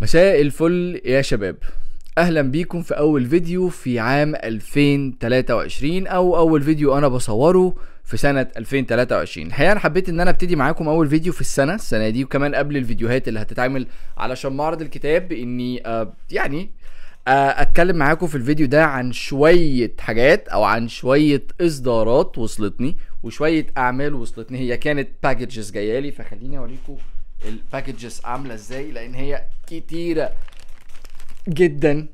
مساء الفل يا شباب. اهلا بيكم في اول فيديو في عام 2023 او اول فيديو انا بصوره في سنة 2023. الحقيقة انا حبيت ان انا ابتدي معاكم اول فيديو في السنة دي، وكمان قبل الفيديوهات اللي هتتعمل علشان معرض الكتاب، اني اتكلم معاكم في الفيديو ده عن شوية حاجات او عن شوية اصدارات وصلتني وشوية اعمال وصلتني. هي كانت باكجز جايالي، فخليني اوريكم الباكجز عاملة ازاي، لان هي كتيرة جدا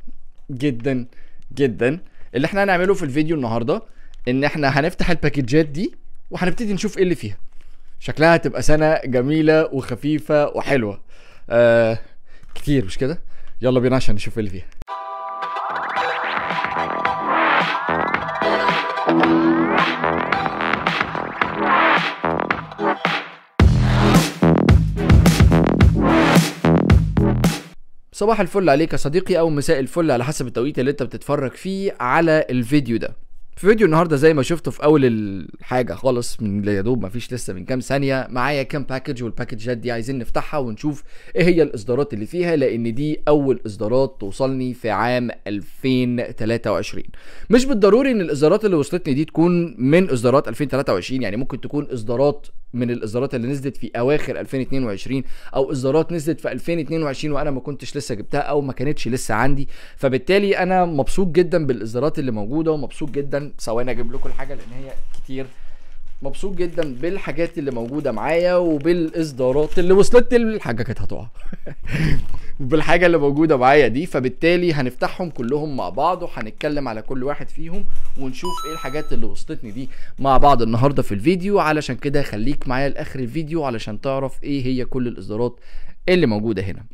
جدا جدا. اللي احنا هنعمله في الفيديو النهارده ان احنا هنفتح الباكجات دي وهنبتدي نشوف ايه اللي فيها. شكلها هتبقى سنة جميلة وخفيفة وحلوة. كتير مش كده؟ يلا بينا عشان نشوف ايه اللي فيها. صباح الفل عليك يا صديقي، او مساء الفل على حسب التوقيت اللي انت بتتفرج فيه على الفيديو ده. في فيديو النهارده زي ما شفته في اول الحاجه خالص، من يا دوب مفيش لسه من كام ثانيه، معايا كام باكج، والباكجات دي عايزين نفتحها ونشوف ايه هي الاصدارات اللي فيها، لان دي اول اصدارات توصلني في عام 2023. مش بالضروري ان الاصدارات اللي وصلتني دي تكون من اصدارات 2023، يعني ممكن تكون اصدارات من الاصدارات اللي نزلت في اواخر 2022، او اصدارات نزلت في 2022 وانا ما كنتش لسه جبتها او ما كانتش لسه عندي. فبالتالي انا مبسوط جدا بالاصدارات اللي موجوده، ومبسوط جدا، ثواني اجيب لكم الحاجه لان هي كتير. مبسوط جدا بالحاجات اللي موجوده معايا وبالاصدارات اللي وصلت لي. الحاجه كانت هتقع وبالحاجه اللي موجوده معايا دي. فبالتالي هنفتحهم كلهم مع بعض وهنتكلم على كل واحد فيهم ونشوف ايه الحاجات اللي وصلتني دي مع بعض النهارده في الفيديو. علشان كده خليك معايا لاخر الفيديو علشان تعرف ايه هي كل الاصدارات اللي موجوده هنا.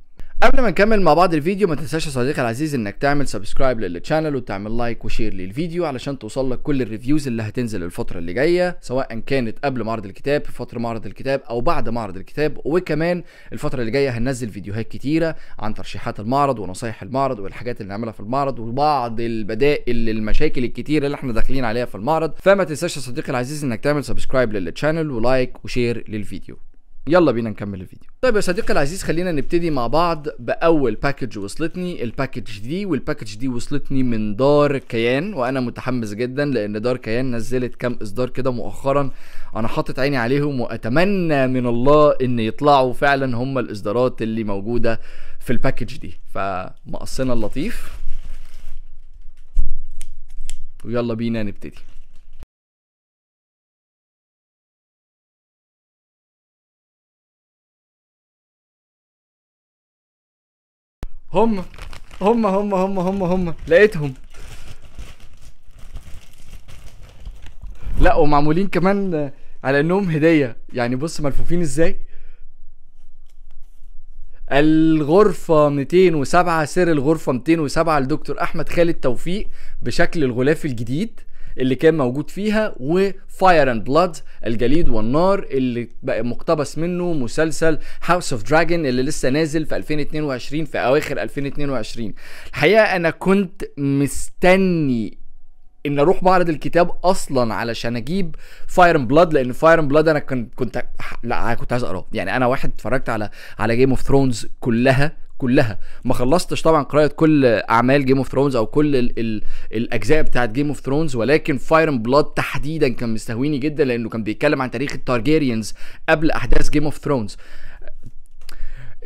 قبل ما نكمل مع بعض الفيديو، ما تنساش يا صديقي العزيز انك تعمل سبسكرايب للشانل وتعمل لايك وشير للفيديو علشان توصلك كل الريفيوز اللي هتنزل الفتره اللي جايه، سواء كانت قبل معرض الكتاب، في فتره معرض الكتاب، او بعد معرض الكتاب. وكمان الفتره اللي جايه هننزل فيديوهات كتيره عن ترشيحات المعرض ونصايح المعرض والحاجات اللي نعملها في المعرض وبعض البدائل للمشاكل الكتيره اللي احنا داخلين عليها في المعرض. فما تنساش يا صديقي العزيز انك تعمل سبسكرايب للشانل ولايك وشير للفيديو. يلا بينا نكمل الفيديو. طيب يا صديقي العزيز، خلينا نبتدي مع بعض باول باكج وصلتني. الباكج دي وصلتني من دار كيان، وانا متحمس جدا لان دار كيان نزلت كام اصدار كده مؤخرا انا حاطط عيني عليهم، واتمنى من الله ان يطلعوا فعلا هم الاصدارات اللي موجوده في الباكج دي. فمقصنا اللطيف ويلا بينا نبتدي. هم لقيتهم. لا ومعمولين كمان على انهم هدية، يعني بص ملفوفين ازاي. الغرفة 207، سر الغرفة 207 لدكتور احمد خالد توفيق بشكل الغلاف الجديد اللي كان موجود فيها، وفاير اند بلاد الجليد والنار اللي بقى مقتبس منه مسلسل هاوس اوف دراجون اللي لسه نازل في 2022 في اواخر 2022. الحقيقه انا كنت مستني ان اروح معرض الكتاب اصلا علشان اجيب فاير اند بلاد، لان فاير اند بلاد انا كنت عايز اقراه. يعني انا واحد اتفرجت على جيم اوف ثرونز كلها ما خلصتش طبعا قراءة كل اعمال جيم اوف ثرونز او كل الاجزاء بتاعت جيم اوف ثرونز، ولكن فاير اند بلاد تحديدا كان مستهويني جدا لانه كان بيتكلم عن تاريخ التارجيريانز قبل احداث جيم اوف ثرونز.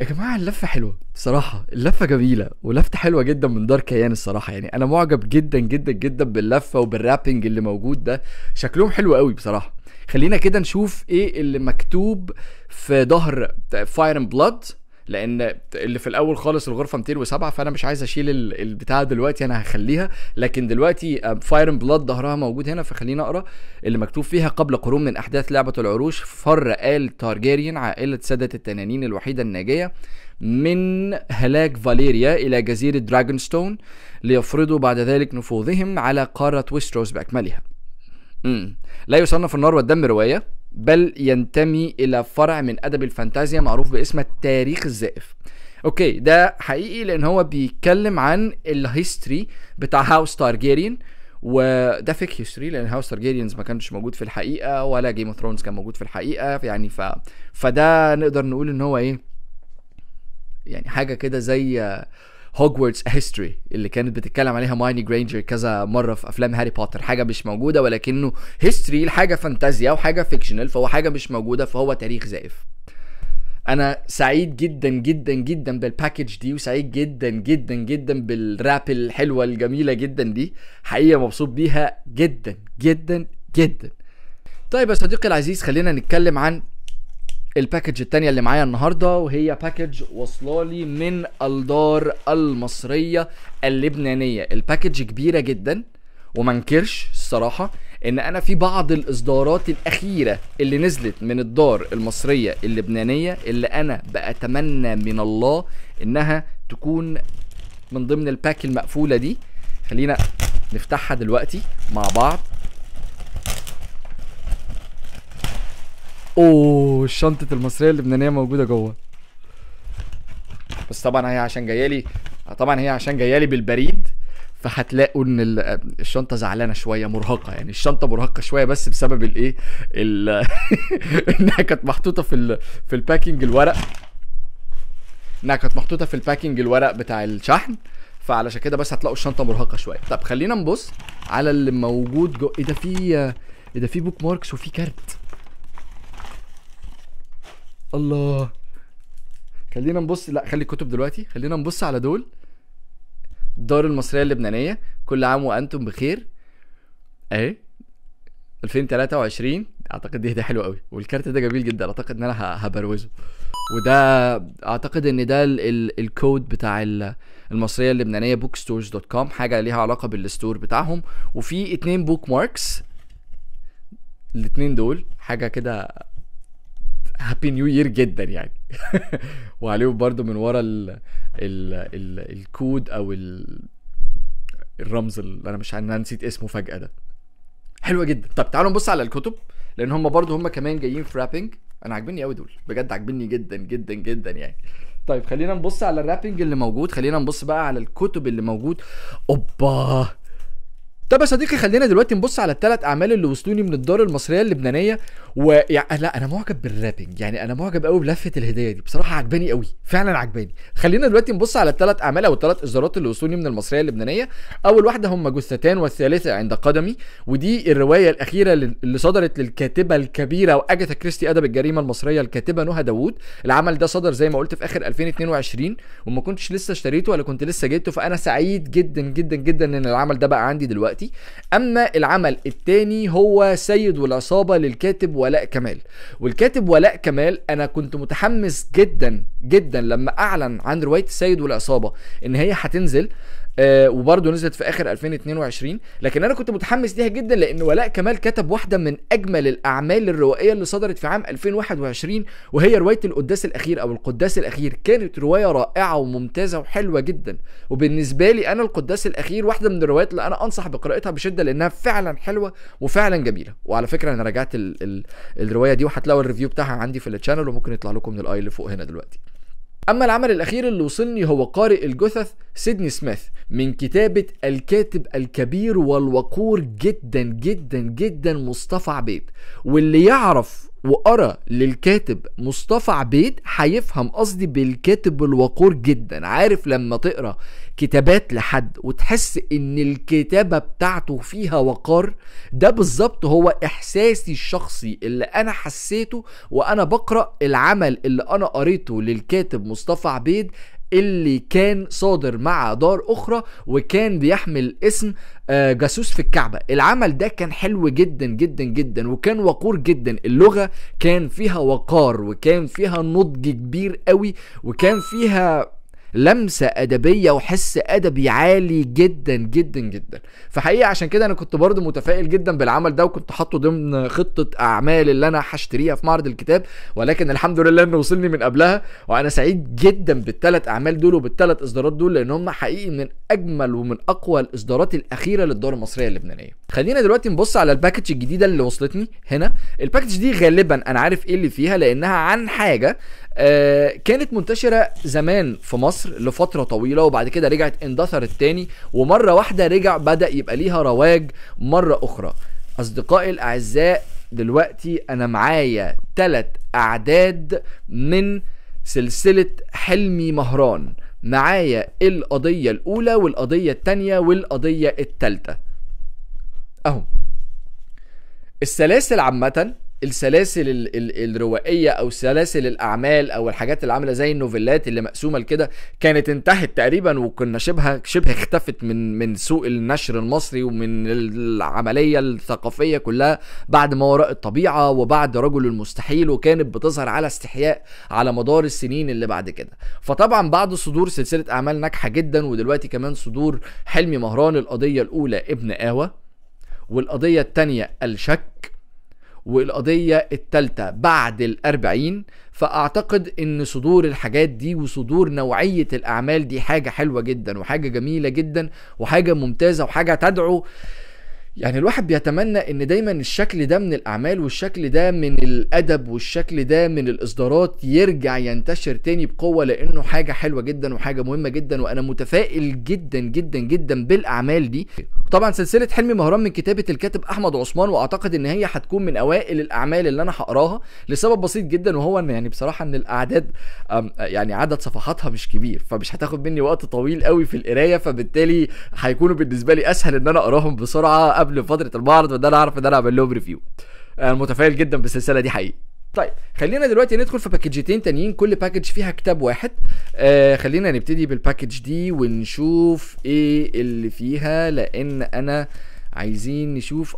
يا جماعه اللفه حلوه بصراحه، اللفه جميله ولفه حلوه جدا من دار كيان الصراحه. يعني انا معجب جدا جدا جدا باللفه وبالرابنج اللي موجود ده، شكلهم حلو قوي بصراحه. خلينا كده نشوف ايه اللي مكتوب في ظهر فاير اند بلاد، لان اللي في الاول خالص الغرفه 207، فانا مش عايز اشيل البتاعه دلوقتي، انا هخليها. لكن دلوقتي فاير اند بلاد ظهرها موجود هنا، فخلينا اقرا اللي مكتوب فيها. قبل قرون من احداث لعبه العروش، فر آل تارجيريان عائله ساده التنانين الوحيده الناجيه من هلاك فاليريا الى جزيره دراجونستون ليفرضوا بعد ذلك نفوذهم على قاره ويستروس باكملها. لا يصنف النار والدم روايه، بل ينتمي الى فرع من ادب الفانتازيا معروف باسم التاريخ الزائف. اوكي، ده حقيقي لان هو بيتكلم عن الهيستوري بتاع هاوس تارجيريان، وده فيك هيستوري لان هاوس تارجيريانز ما كانش موجود في الحقيقه، ولا جيم اوف ثرونز كان موجود في الحقيقه. يعني فده نقدر نقول ان هو ايه، يعني حاجه كده زي هوجورتس هيستوري اللي كانت بتتكلم عليها مايني جرينجر كذا مره في افلام هاري بوتر. حاجه مش موجوده ولكنه هيستوري لحاجه فانتازيا وحاجه فيكشنال، فهو حاجه مش موجوده فهو تاريخ زائف. انا سعيد جدا جدا جدا بالباكج دي، وسعيد جدا جدا جدا بالراب الحلوه الجميله جدا دي، حقيقه مبسوط بيها جدا جدا جدا. طيب يا صديقي العزيز، خلينا نتكلم عن الباكج التانية اللي معايا النهاردة، وهي باكج وصلالي من الدار المصرية اللبنانية. الباكج كبيرة جدا، ومنكرش الصراحة ان انا في بعض الاصدارات الاخيرة اللي نزلت من الدار المصرية اللبنانية اللي انا بأتمنى من الله انها تكون من ضمن الباك المقفولة دي. خلينا نفتحها دلوقتي مع بعض. اوه، شنطة المصرية اللبنانية موجودة جوه، بس طبعا هي عشان جايالي بالبريد، فهتلاقوا ان الشنطة زعلانة شوية، مرهقة يعني. الشنطة مرهقة شوية بس بسبب الايه انها كانت محطوطة في الباكينج الورق بتاع الشحن، فعلشان كده بس هتلاقوا الشنطة مرهقة شوية. طب خلينا نبص على اللي موجود جوه. ايه ده في بوك ماركس وفي كارت. الله، خلينا نبص. لا خلي الكتب دلوقتي، خلينا نبص على دول. الدار المصرية اللبنانية، كل عام وانتم بخير اهي 2023. اعتقد دي حلوه قوي، والكارت ده جميل جدا. اعتقد ان انا هبروزه، وده اعتقد ان ده الكود بتاع المصرية اللبنانية bookstores.com، حاجة ليها علاقة بالستور بتاعهم. وفي 2 بوك ماركس، الاتنين دول حاجة كده هابي نيو يير جدا يعني. وعليهم برضو من ورا الكود او الرمز اللي انا نسيت اسمه فجأة ده. حلوة جدا. طب تعالوا نبص على الكتب، لان هم برضو هم كمان جايين في رابنج. انا عاجبني قوي دول بجد، عاجبني جدا جدا جدا يعني. طيب خلينا نبص على الرابنج اللي موجود، خلينا نبص بقى على الكتب اللي موجود. اوبا. طب يا صديقي خلينا دلوقتي نبص على ال3 اعمال اللي وصلوني من الدار المصريه اللبنانيه. لا انا معجب بالرابنج، يعني انا معجب قوي بلفه الهديه دي، بصراحه عجباني قوي، فعلا عجباني. خلينا دلوقتي نبص على ال3 اعمال او ال3 اصدارات اللي وصلوني من المصريه اللبنانيه. اول واحده هم جثتان والثالثه عند قدمي، ودي الروايه الاخيره اللي صدرت للكاتبه الكبيره واجاثا كريستي ادب الجريمه المصريه الكاتبه نهى داوود. العمل ده صدر زي ما قلت في اخر 2022، وما كنتش لسه اشتريته ولا كنت لسه جبته، فانا سعيد جدا جدا جدا ان العمل ده بقى عندي دلوقتي. اما العمل الثاني هو سيد والعصابه للكاتب ولاء كمال. والكاتب ولاء كمال انا كنت متحمس جدا جدا لما اعلن عن روايه السيد والعصابه ان هي هتنزل، وبرضه نزلت في اخر 2022. لكن انا كنت متحمس ليها جدا لان ولاء كمال كتب واحده من اجمل الاعمال الروائيه اللي صدرت في عام 2021، وهي روايه القداس الاخير او القداس الاخير. كانت روايه رائعه وممتازه وحلوه جدا، وبالنسبه لي انا القداس الاخير واحده من الروايات اللي انا انصح بقراءتها بشده لانها فعلا حلوه وفعلا جميله. وعلى فكره انا راجعت الروايه دي، وهتلاقوا الريفيو بتاعها عندي في الشانل، وممكن يطلع لكم من الاي اللي فوق هنا دلوقتي. اما العمل الاخير اللي وصلني هو قارئ الجثث سيدني سميث، من كتابة الكاتب الكبير والوقور جدا جدا جدا مصطفى عبيد. واللي يعرف وقرا للكاتب مصطفى عبيد هيفهم قصدي بالكاتب الوقور جدا. عارف لما تقرا كتابات لحد وتحس ان الكتابة بتاعته فيها وقار، ده بالظبط هو احساسي الشخصي اللي انا حسيته وانا بقرا العمل اللي انا قريته للكاتب مصطفى عبيد، اللي كان صادر مع دار اخرى وكان بيحمل اسم جاسوس في الكعبة. العمل ده كان حلو جدا جدا جدا وكان وقور جدا. اللغة كان فيها وقار وكان فيها نضج كبير قوي وكان فيها لمسة أدبية وحس أدبي عالي جدا جدا جدا. فحقيقة عشان كده أنا كنت برضو متفائل جدا بالعمل ده، وكنت حاطه ضمن خطة أعمال اللي أنا هشتريها في معرض الكتاب، ولكن الحمد لله إنه وصلني من قبلها. وأنا سعيد جدا بال3 أعمال دول وبال3 إصدارات دول، لأن هم حقيقي من أجمل ومن أقوى الإصدارات الأخيرة للدار المصرية اللبنانية. خلينا دلوقتي نبص على الباكج الجديدة اللي وصلتني هنا. الباكج دي غالبا أنا عارف إيه اللي فيها، لأنها عن حاجة كانت منتشرة زمان في مصر لفترة طويلة، وبعد كده رجعت اندثرت تاني، ومرة واحدة رجع بدأ يبقى ليها رواج مرة أخرى. أصدقائي الأعزاء، دلوقتي أنا معايا 3 أعداد من سلسلة حلمي مهران، معايا القضية الأولى والقضية التانية والقضية التالتة أهو. السلاسل عامة، السلاسل الروائية او سلاسل الاعمال او الحاجات اللي عامله زي النوفيلات اللي مقسومه لكده كانت انتهت تقريبا، وكنا شبه اختفت من سوق النشر المصري ومن العمليه الثقافيه كلها بعد ما وراء الطبيعه وبعد رجل المستحيل، وكانت بتظهر على استحياء على مدار السنين اللي بعد كده. فطبعا بعد صدور سلسله اعمال ناجحه جدا، ودلوقتي كمان صدور حلمي مهران القضيه الاولى ابن آوى، والقضيه الثانيه الشك، والقضية التالتة بعد ال40. فأعتقد إن صدور الحاجات دي وصدور نوعية الأعمال دي حاجة حلوة جدا وحاجة جميلة جدا وحاجة ممتازة وحاجة تدعو، يعني الواحد بيتمنى ان دايما الشكل ده من الاعمال والشكل ده من الادب والشكل ده من الاصدارات يرجع ينتشر تاني بقوة، لانه حاجة حلوة جدا وحاجة مهمة جدا، وانا متفائل جدا جدا جدا بالاعمال دي. طبعا سلسلة حلمي مهران من كتابة الكاتب احمد عثمان، واعتقد ان هي هتكون من اوائل الاعمال اللي انا هقراها لسبب بسيط جدا، وهو ان يعني بصراحة ان الاعداد يعني عدد صفحاتها مش كبير، فمش هتاخد مني وقت طويل قوي في القراية، فبالتالي هيكونوا بالنسبة لي اسهل ان انا اقراهم بسرعة قبل فترة المعرض، وده انا اعرف ان انا اعمل لهم ريفيو. انا متفائل جدا بالسلسلة دي حقيقي. طيب خلينا دلوقتي ندخل في باكجتين تانيين، كل باكج فيها كتاب واحد. خلينا نبتدي بالباكج دي ونشوف ايه اللي فيها، لان انا عايزين نشوف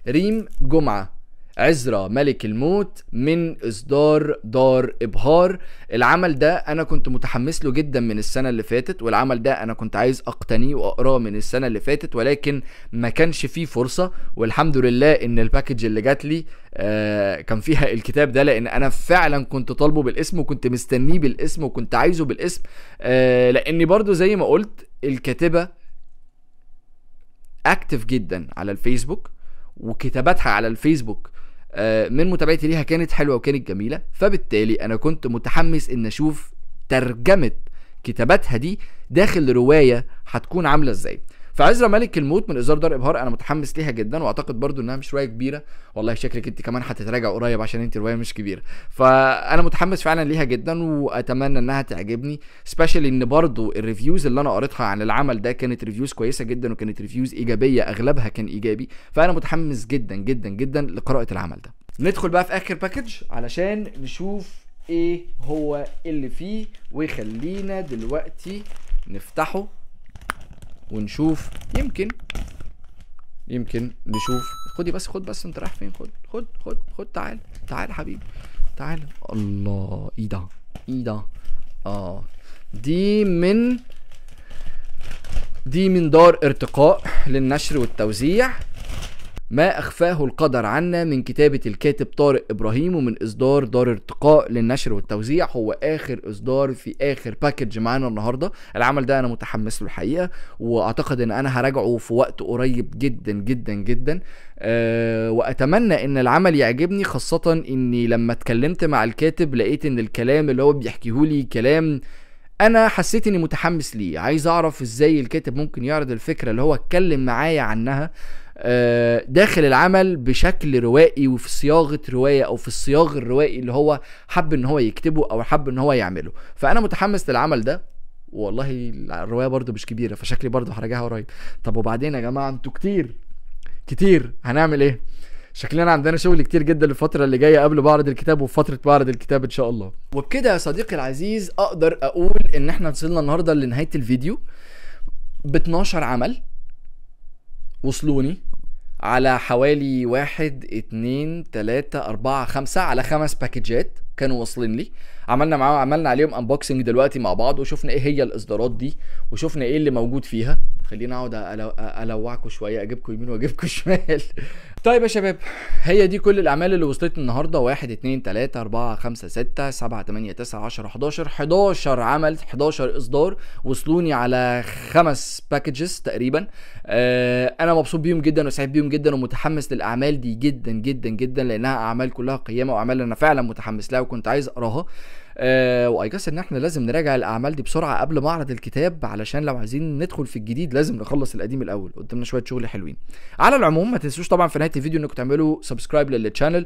ريم جمعة عزرا ملك الموت من اصدار دار ابهار. العمل ده انا كنت متحمس له جدا من السنة اللي فاتت، والعمل ده انا كنت عايز اقتنيه واقراه من السنة اللي فاتت، ولكن ما كانش فيه فرصة، والحمد لله ان الباكج اللي جات لي كان فيها الكتاب ده، لان انا فعلا كنت طالبه بالاسم وكنت مستنيه بالاسم وكنت عايزه بالاسم، لاني برضو زي ما قلت الكاتبة اكتف جدا على الفيسبوك، وكتاباتها على الفيسبوك من متابعتي ليها كانت حلوة وكانت جميلة، فبالتالي انا كنت متحمس ان اشوف ترجمة كتاباتها دي داخل رواية هتكون عاملة ازاي. فعزرا ملك الموت من اصدار دار ابهار انا متحمس ليها جدا، واعتقد برضو انها مش روايه كبيره، والله شكلك انت كمان هتتراجع قريب عشان انت روايه مش كبيره، فانا متحمس فعلا ليها جدا واتمنى انها تعجبني، سبيشالي ان برضو الريفيوز اللي انا قريتها عن العمل ده كانت ريفيوز كويسه جدا وكانت ريفيوز ايجابيه، اغلبها كان ايجابي، فانا متحمس جدا جدا جدا لقراءه العمل ده. ندخل بقى في اخر باكج علشان نشوف ايه هو اللي فيه، وخلينا دلوقتي نفتحه ونشوف، يمكن نشوف. خد بس انت رايح فين؟ خد تعال حبيبي تعال. الله ايه ده دي من دار ارتقاء للنشر والتوزيع، ما أخفاه القدر عنا، من كتابة الكاتب طارق إبراهيم، ومن إصدار دار ارتقاء للنشر والتوزيع. هو آخر إصدار في آخر باكج معانا النهاردة. العمل ده أنا متحمس له الحقيقة، وأعتقد إن أنا هراجعه في وقت قريب جدا جدا جدا، وأتمنى إن العمل يعجبني، خاصة إني لما اتكلمت مع الكاتب لقيت إن الكلام اللي هو بيحكيهولي كلام انا حسيت اني متحمس ليه، عايز اعرف ازاي الكاتب ممكن يعرض الفكرة اللي هو اتكلم معايا عنها داخل العمل بشكل روائي وفي صياغة رواية او في الصياغ الروائي اللي هو حب ان هو يكتبه او حب ان هو يعمله. فانا متحمس للعمل ده، والله الرواية برضو مش كبيرة، فشكلي برضو هراجعها قريب. طب وبعدين يا جماعة انتوا كتير هنعمل ايه؟ شكلنا عندنا شغل كتير جدا الفترة اللي جاية قبل معرض الكتاب وفي فترة معرض الكتاب ان شاء الله. وبكده يا صديقي العزيز اقدر اقول ان احنا وصلنا النهاردة لنهاية الفيديو ب 12 عمل وصلوني على حوالي 1 2 3 4 5 على 5 باكجات كانوا واصلين لي. عملنا عليهم انبوكسنج دلوقتي مع بعض، وشفنا ايه هي الاصدارات دي وشفنا ايه اللي موجود فيها. خلينا اقعد الوعكم شويه، اجيبكم يمين واجيبكم شمال. طيب يا شباب، هي دي كل الاعمال اللي وصلت النهارده. 1 2 3 4 5 6 7 8 9 10 11 عمل، 11 اصدار وصلوني على 5 باكجز تقريبا. انا مبسوط بيهم جدا وسعيد بيهم جدا ومتحمس للاعمال دي جدا جدا جدا، لانها اعمال كلها قيمه واعمال انا فعلا متحمس لها وكنت عايز اقراها. وايجاس ان احنا لازم نراجع الاعمال دي بسرعه قبل معرض الكتاب، علشان لو عايزين ندخل في الجديد لازم نخلص القديم الاول، قدامنا شويه شغل حلوين. على العموم ما تنسوش طبعا في نهايه الفيديو انكم تعملوا سبسكرايب للشانل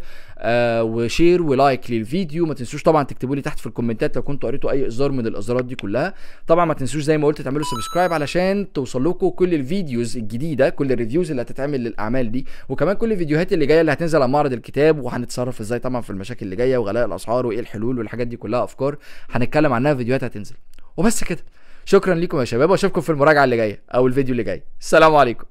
وشير ولايك للفيديو. ما تنسوش طبعا تكتبوا لي تحت في الكومنتات لو كنتوا قريتوا اي اصدار من الاصدارات دي كلها. طبعا ما تنسوش زي ما قلت تعملوا سبسكرايب علشان توصل لكم كل الفيديوز الجديده، كل الريفيوز اللي هتتعمل للاعمال دي، وكمان كل الفيديوهات اللي جايه اللي هتنزل على معرض الكتاب، وهنتصرف ازاي طبعا في المشاكل اللي جايه وغلاء الاسعار وايه الحلول والحاجات دي كلها، افكار هنتكلم عنها في فيديوهات هتنزل. وبس كده، شكرا لكم يا شباب، واشوفكم في المراجعه اللي جايه او الفيديو اللي جاي. السلام عليكم.